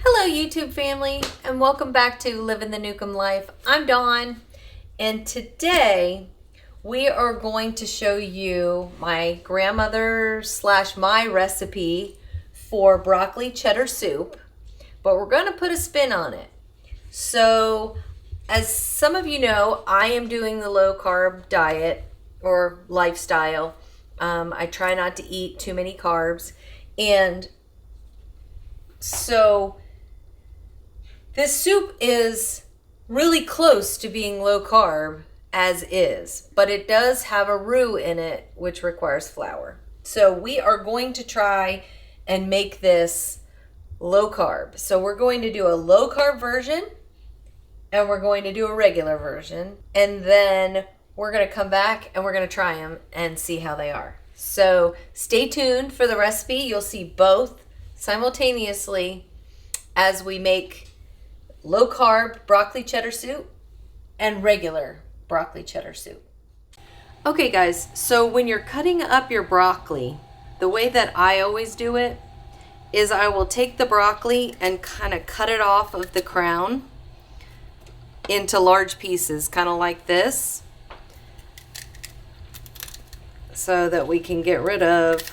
Hello YouTube family, and welcome back to Living the Newcomb Life. I'm Dawn, and today we are going to show you my grandmother / my recipe for broccoli cheddar soup, but we're going to put a spin on it. So as some of you know, I am doing the low carb diet or lifestyle. I try not to eat too many carbs, and so this soup is really close to being low carb as is, but it does have a roux in it, which requires flour. So we are going to try and make this low carb. So we're going to do a low carb version, and we're going to do a regular version, and then we're going to come back and we're going to try them and see how they are. So stay tuned for the recipe. You'll see both simultaneously as we make low carb broccoli cheddar soup and regular broccoli cheddar soup. Okay guys, so when you're cutting up your broccoli, the way that I always do it is I will take the broccoli and kind of cut it off of the crown into large pieces, kind of like this, so that we can get rid of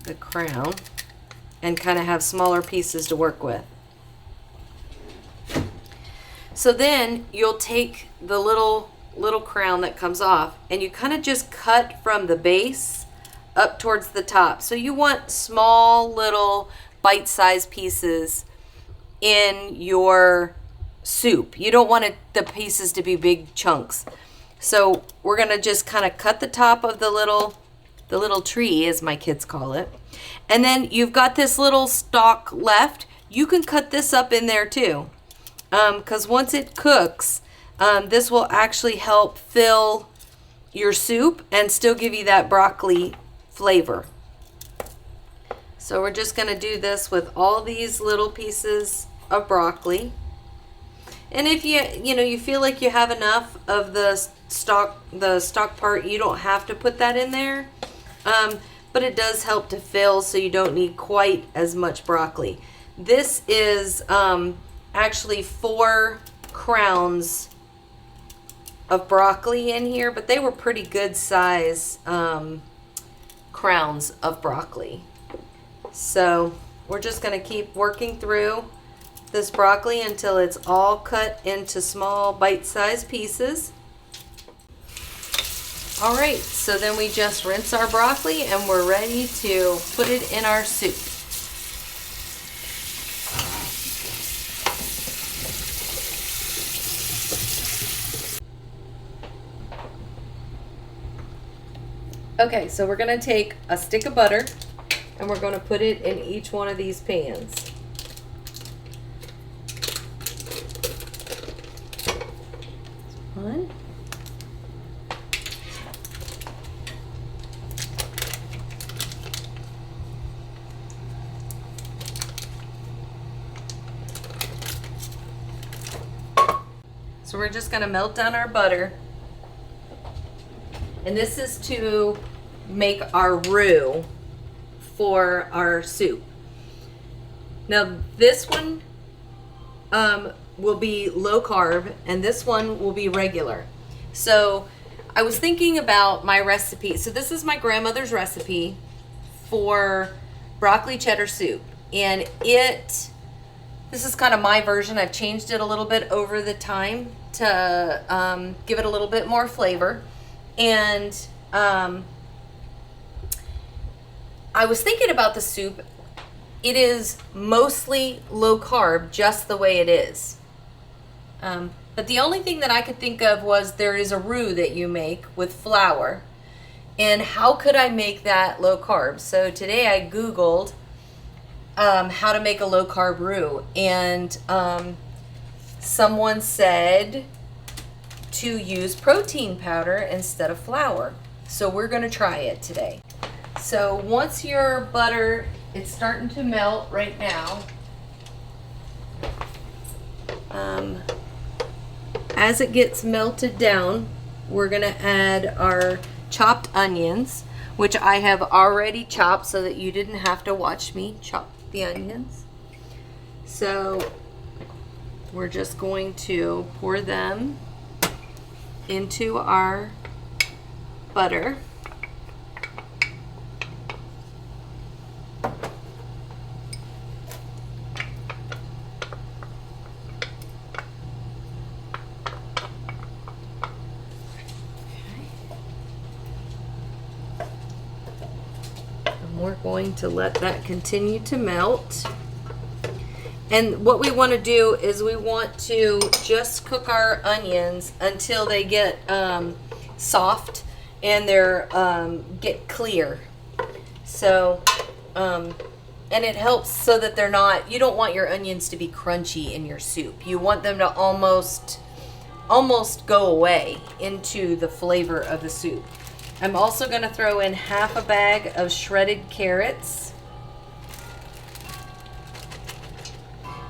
the crown and kind of have smaller pieces to work with. So then you'll take the little crown that comes off, and you kind of just cut from the base up towards the top. So you want small little bite-sized pieces in your soup. You don't want the pieces to be big chunks. So we're gonna just kind of cut the top of the little tree, as my kids call it. And then you've got this little stalk left. You can cut this up in there too. Because once it cooks, this will actually help fill your soup and still give you that broccoli flavor. So we're just going to do this with all these little pieces of broccoli. And if you feel like you have enough of the stalk part, you don't have to put that in there. But it does help to fill, so you don't need quite as much broccoli. This is actually 4 crowns of broccoli in here, but they were pretty good size crowns of broccoli. So we're just going to keep working through this broccoli until it's all cut into small bite-sized pieces. All right, so then we just rinse our broccoli and we're ready to put it in our soup. Okay, so we're going to take a stick of butter and we're going to put it in each one of these pans. One. So we're just going to melt down our butter. And this is to make our roux for our soup. Now this one will be low carb and this one will be regular. So I was thinking about my recipe. So this is my grandmother's recipe for broccoli cheddar soup. And this is kind of my version. I've changed it a little bit over the time to give it a little bit more flavor. And I was thinking about the soup. It is mostly low carb, just the way it is. But the only thing that I could think of was there is a roux that you make with flour. And how could I make that low carb? So today I Googled how to make a low carb roux. And someone said to use protein powder instead of flour. So we're going to try it today. So once your butter, it's starting to melt right now. As it gets melted down, we're going to add our chopped onions, which I have already chopped so that you didn't have to watch me chop the onions. So we're just going to pour them into our butter. We're going to let that continue to melt. And what we want to do is we want to just cook our onions until they get soft and they're get clear. So, and it helps so that they're not, you don't want your onions to be crunchy in your soup. You want them to almost go away into the flavor of the soup. I'm also going to throw in half a bag of shredded carrots.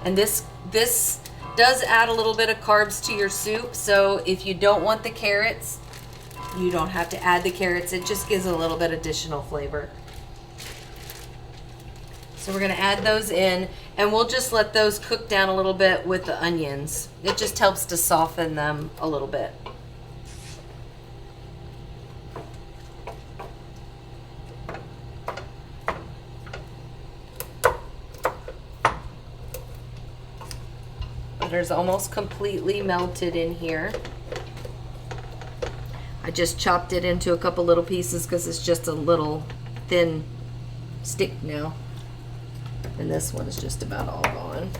And this does add a little bit of carbs to your soup, so if you don't want the carrots, you don't have to add the carrots. It just gives a little bit additional flavor. So we're going to add those in, and we'll just let those cook down a little bit with the onions. It just helps to soften them a little bit. Butter's almost completely melted in here. I just chopped it into a couple little pieces because it's just a little thin stick now. And this one is just about all gone.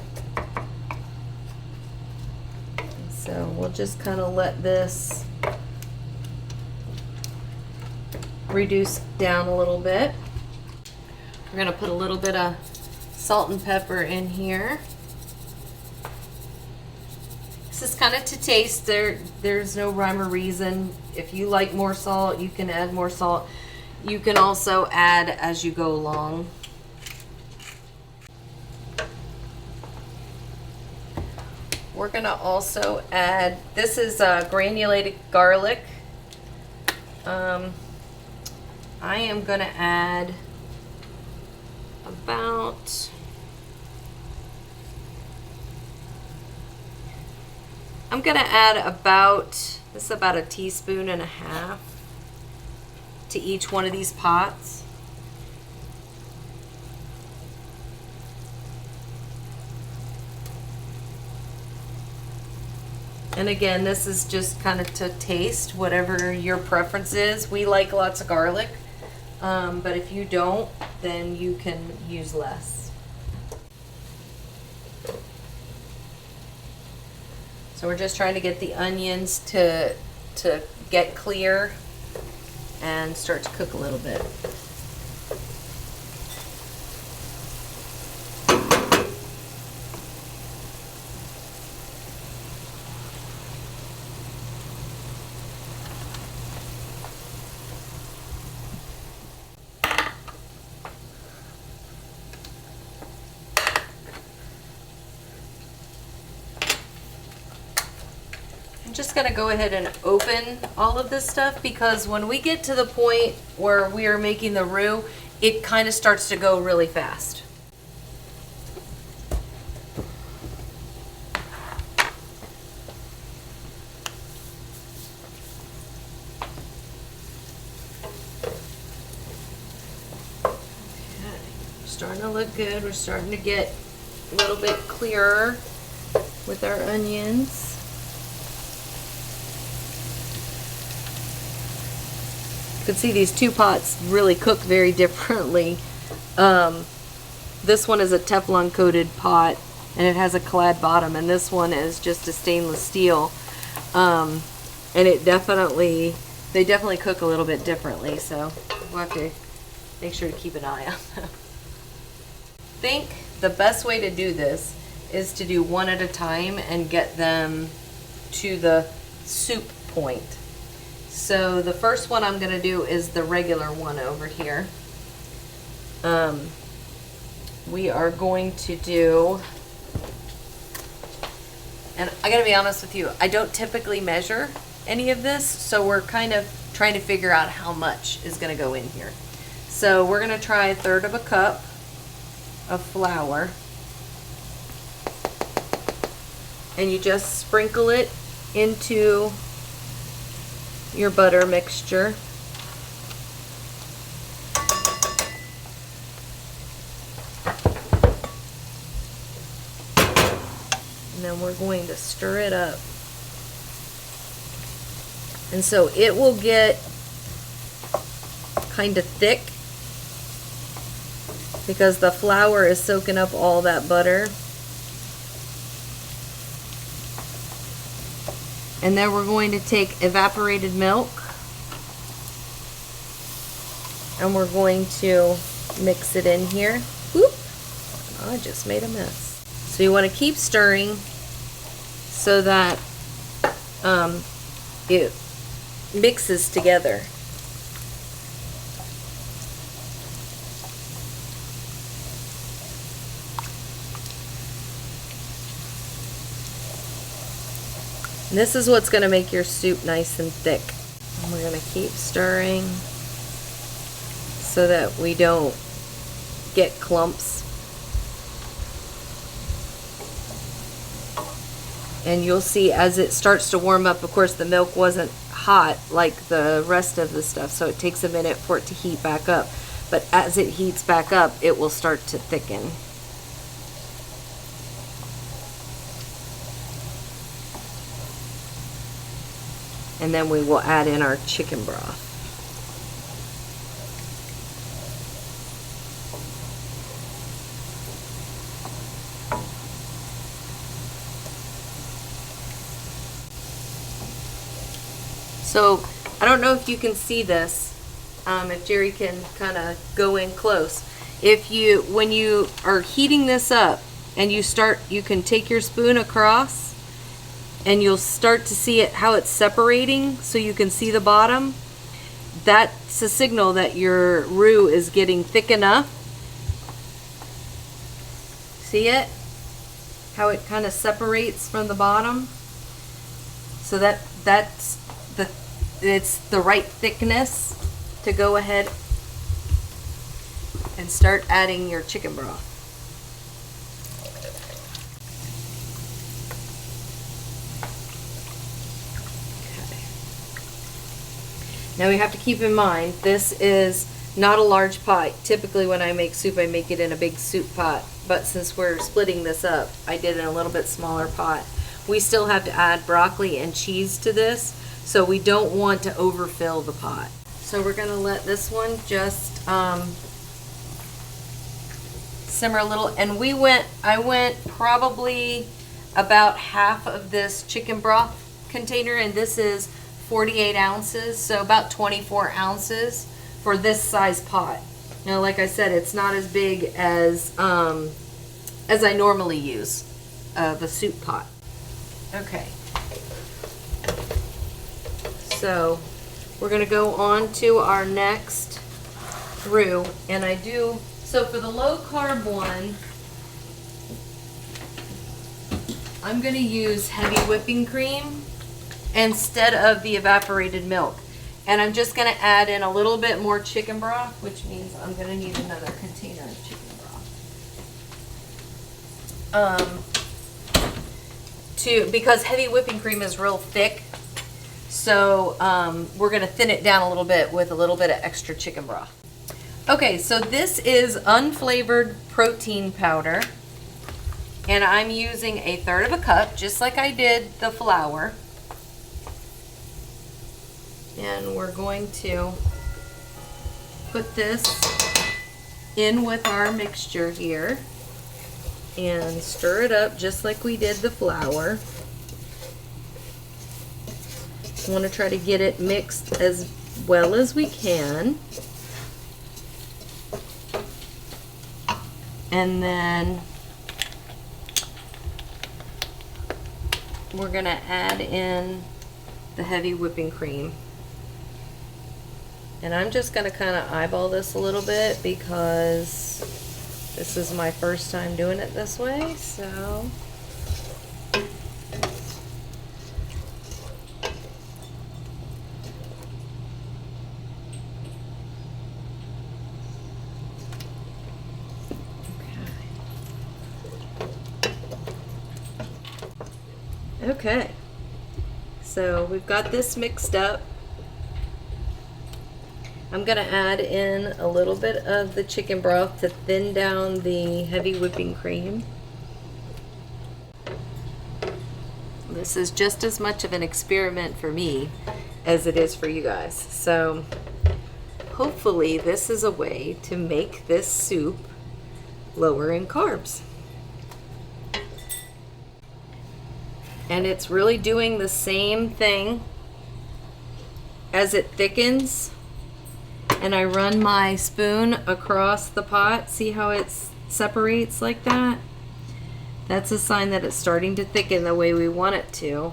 And so we'll just kind of let this reduce down a little bit. We're going to put a little bit of salt and pepper in here. This is kind of to taste. There's no rhyme or reason. If you like more salt, you can add more salt. You can also add as you go along. We're gonna also add, this is granulated garlic. I am gonna add about, I'm gonna add about, this is about 1.5 teaspoons to each one of these pots. And again, this is just kind of to taste, whatever your preference is. We like lots of garlic, but if you don't, then you can use less. So we're just trying to get the onions to get clear and start to cook a little bit. Just gonna go ahead and open all of this stuff because when we get to the point where we are making the roux, it kind of starts to go really fast. Okay, starting to look good. We're starting to get a little bit clearer with our onions. You can see these two pots really cook very differently. This one is a Teflon coated pot and it has a clad bottom, and this one is just a stainless steel. And they definitely cook a little bit differently, so we'll have to make sure to keep an eye on them. I think the best way to do this is to do one at a time and get them to the soup point. So the first one I'm going to do is the regular one over here. We are going to do, and I got to be honest with you, I don't typically measure any of this, so we're kind of trying to figure out how much is going to go in here. So we're going to try 1/3 cup of flour. and you just sprinkle it into your butter mixture. And then we're going to stir it up. And so it will get kind of thick because the flour is soaking up all that butter. And then we're going to take evaporated milk and we're going to mix it in here. Whoop! I just made a mess. So you want to keep stirring so that it mixes together. And this is what's going to make your soup nice and thick. And we're going to keep stirring so that we don't get clumps. And you'll see as it starts to warm up, of course the milk wasn't hot like the rest of the stuff, so it takes a minute for it to heat back up. But as it heats back up, it will start to thicken. And then we will add in our chicken broth. So I don't know if you can see this, if Jerry can kind of go in close. When you are heating this up and you can take your spoon across and you'll start to see it, how it's separating so you can see the bottom. That's a signal that your roux is getting thick enough. See it? How it kind of separates from the bottom? So it's the right thickness to go ahead and start adding your chicken broth. Okay. Now we have to keep in mind, this is not a large pot. Typically when I make soup, I make it in a big soup pot. But since we're splitting this up, I did it in a little bit smaller pot. We still have to add broccoli and cheese to this, so we don't want to overfill the pot. So we're going to let this one just simmer a little. And I went probably about half of this chicken broth container, and this is 48 ounces, so about 24 ounces for this size pot. Now, like I said, it's not as big as I normally use the soup pot. Okay. So we're going to go on to our next roux, and so for the low carb one, I'm going to use heavy whipping cream instead of the evaporated milk. And I'm just going to add in a little bit more chicken broth, which means I'm going to need another container of chicken broth. Because heavy whipping cream is real thick, so we're going to thin it down a little bit with a little bit of extra chicken broth. Okay, so this is unflavored protein powder, and I'm using 1/3 cup, just like I did the flour. And we're going to put this in with our mixture here and stir it up just like we did the flour. We want to try to get it mixed as well as we can. And then we're going to add in the heavy whipping cream. And I'm just going to kind of eyeball this a little bit because this is my first time doing it this way, so. Okay, so we've got this mixed up. I'm gonna add in a little bit of the chicken broth to thin down the heavy whipping cream. This is just as much of an experiment for me as it is for you guys. So hopefully this is a way to make this soup lower in carbs. And it's really doing the same thing as it thickens. And I run my spoon across the pot. See how it separates like that? That's a sign that it's starting to thicken the way we want it to.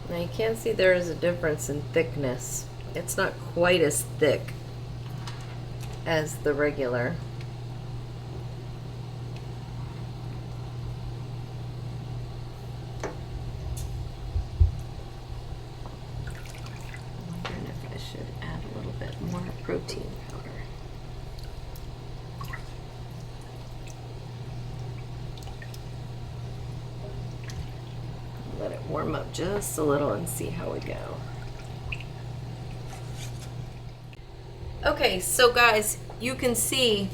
Now you can see there is a difference in thickness. It's not quite as thick as the regular. I'm wondering if I should add a little bit more protein powder. Let it warm up just a little and see how we go. Okay, so guys, you can see,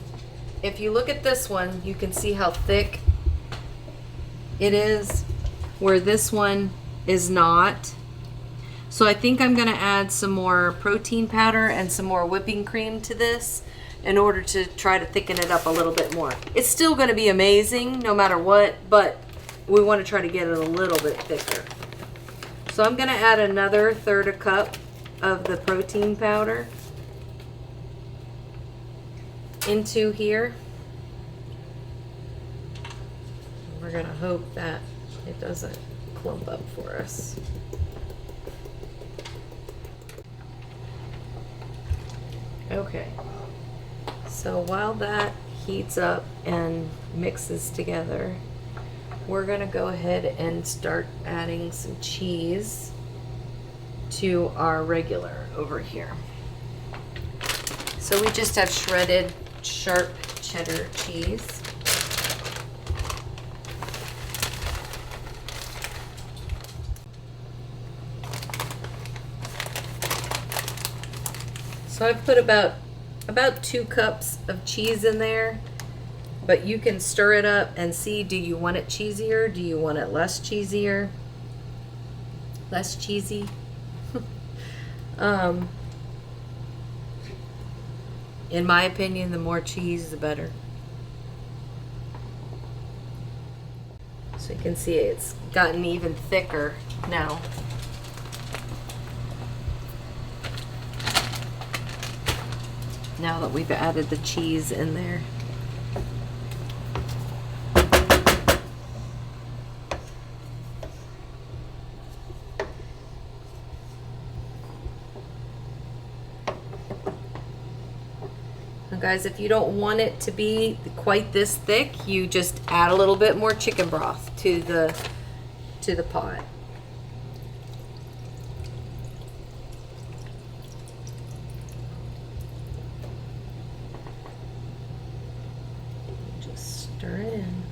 if you look at this one, you can see how thick it is, where this one is not. So I think I'm gonna add some more protein powder and some more whipping cream to this in order to try to thicken it up a little bit more. It's still gonna be amazing no matter what, but we want to try to get it a little bit thicker. So I'm going to add another 1/3 cup of the protein powder into here. We're going to hope that it doesn't clump up for us. Okay, so while that heats up and mixes together, we're gonna go ahead and start adding some cheese to our regular over here. So we just have shredded sharp cheddar cheese. So I've put about 2 cups of cheese in there. But you can stir it up and see, do you want it cheesier? Do you want it less cheesier? Less cheesy? In my opinion, the more cheese, the better. So you can see it's gotten even thicker now. Now that we've added the cheese in there. Guys, if you don't want it to be quite this thick, you just add a little bit more chicken broth to the pot. Just stir it in.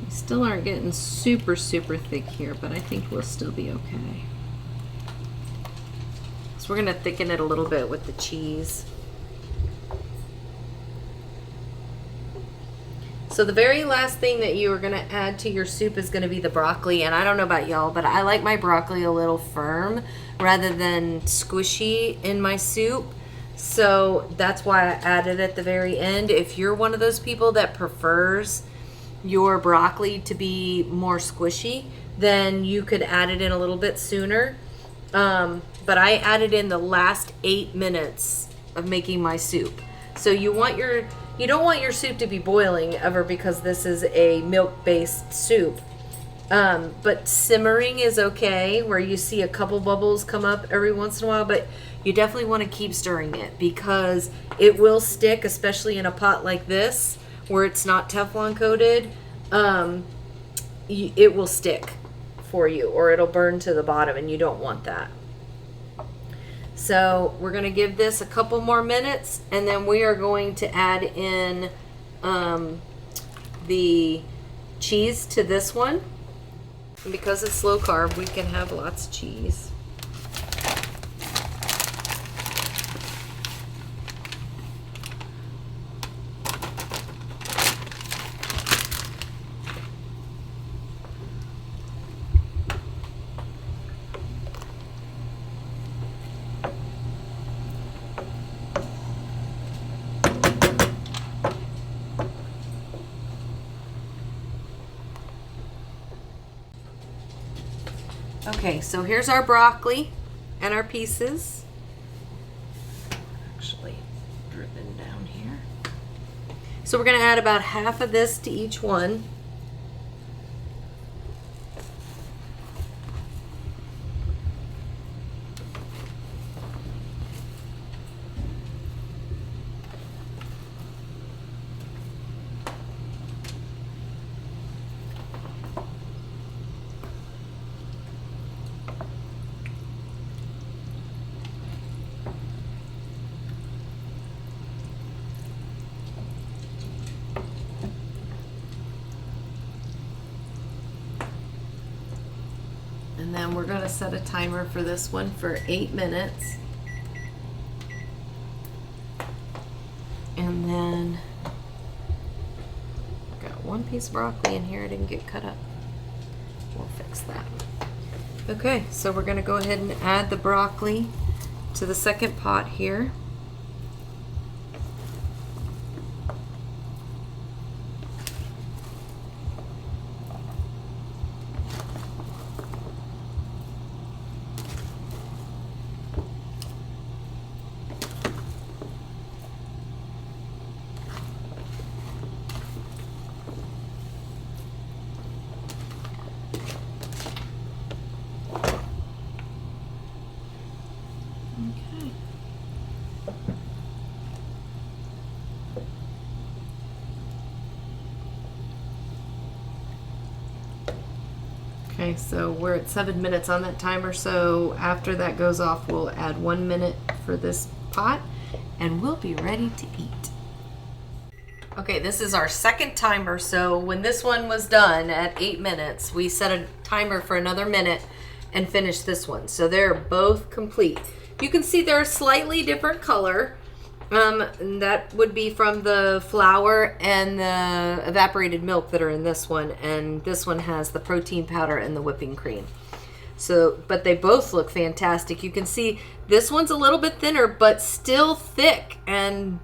Still aren't getting super thick here, but I think we'll still be okay. So we're gonna thicken it a little bit with the cheese. So the very last thing that you are going to add to your soup is going to be the broccoli. And I don't know about y'all, but I like my broccoli a little firm rather than squishy in my soup. So that's why I added at the very end. If you're one of those people that prefers your broccoli to be more squishy, then you could add it in a little bit sooner. But I added in the last 8 minutes of making my soup. So you don't want your soup to be boiling ever, because this is a milk-based soup. But simmering is okay, where you see a couple bubbles come up every once in a while, but you definitely want to keep stirring it, because it will stick, especially in a pot like this where it's not Teflon coated. It will stick for you, or it'll burn to the bottom, and you don't want that. So we're going to give this a couple more minutes, and then we are going to add in the cheese to this one. And because it's low carb, we can have lots of cheese. Okay, so here's our broccoli and our pieces. Actually, dripping down here. So we're going to add about half of this to each one. And then we're going to set a timer for this one for 8 minutes. And then got one piece of broccoli in here. I didn't get cut up. We'll fix that. Okay, so we're going to go ahead and add the broccoli to the second pot here. Okay, so we're at 7 minutes on that timer, so after that goes off, we'll add 1 minute for this pot, and we'll be ready to eat. Okay, this is our second timer, so when this one was done at 8 minutes, we set a timer for another minute and finished this one. So they're both complete. You can see they're a slightly different color. And that would be from the flour and the evaporated milk that are in this one, and this one has the protein powder and the whipping cream. So, but they both look fantastic. You can see this one's a little bit thinner, but still thick and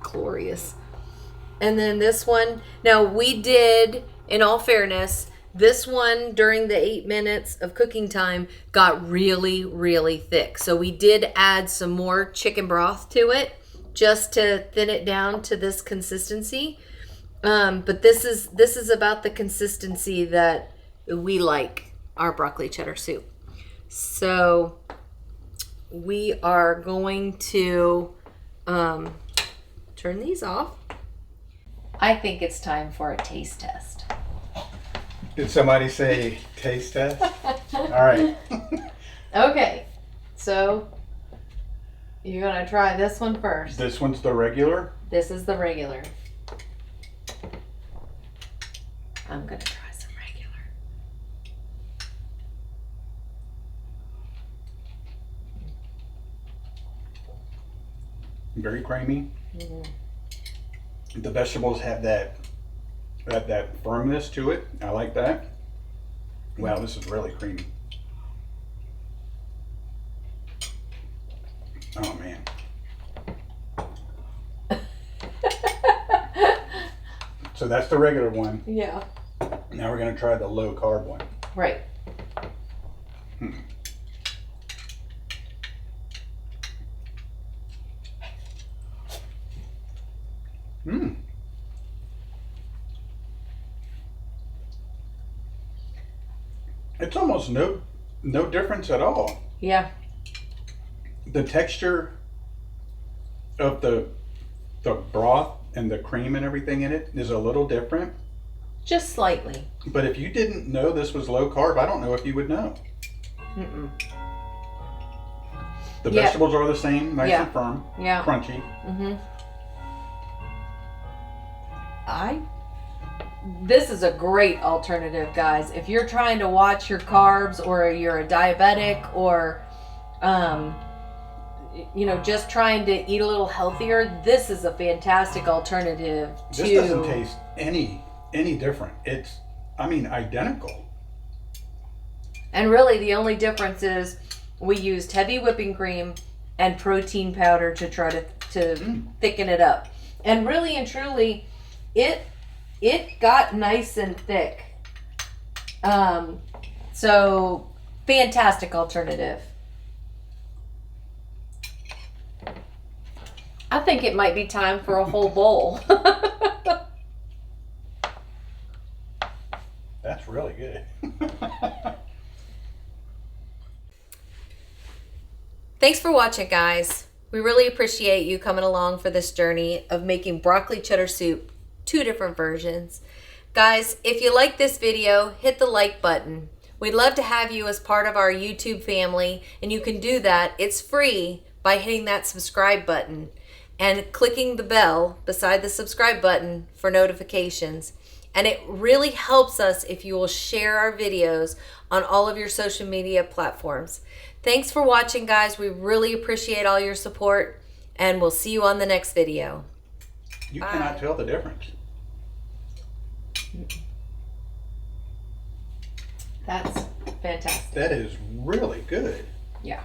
glorious. And then this one, now we did, in all fairness, this one during the 8 minutes of cooking time got really, really thick. So we did add some more chicken broth to it just to thin it down to this consistency. But this is about the consistency that we like our broccoli cheddar soup. So we are going to turn these off. I think it's time for a taste test. Did somebody say taste test? All right. Okay, so you're gonna try this one first. This one's the regular? This is the regular. I'm gonna try some regular. Very creamy. Mm-hmm. The vegetables have that that firmness to it. I like that. Wow, this is really creamy. Oh man. So that's the regular one. Yeah. Now we're gonna try the low carb one. Right. It's almost no difference at all. Yeah. The texture of the broth and the cream and everything in it is a little different. Just slightly. But if you didn't know this was low carb, I don't know if you would know. Mm-mm. The vegetables are the same, nice and firm, crunchy. This is a great alternative, guys. If you're trying to watch your carbs, or you're a diabetic, or just trying to eat a little healthier, this is a fantastic alternative. This doesn't taste any different. It's, identical. And really, the only difference is we used heavy whipping cream and protein powder to try to thicken it up. And really and truly, it got nice and thick. So fantastic alternative. I think it might be time for a whole bowl. That's really good. Thanks for watching, guys. We really appreciate you coming along for this journey of making broccoli cheddar soup, 2 different versions. Guys, if you like this video, hit the like button. We'd love to have you as part of our YouTube family, and you can do that. It's free by hitting that subscribe button and clicking the bell beside the subscribe button for notifications. And it really helps us if you will share our videos on all of your social media platforms. Thanks for watching, guys. We really appreciate all your support, and we'll see you on the next video. You cannot tell the difference. That's fantastic. That is really good. Yeah.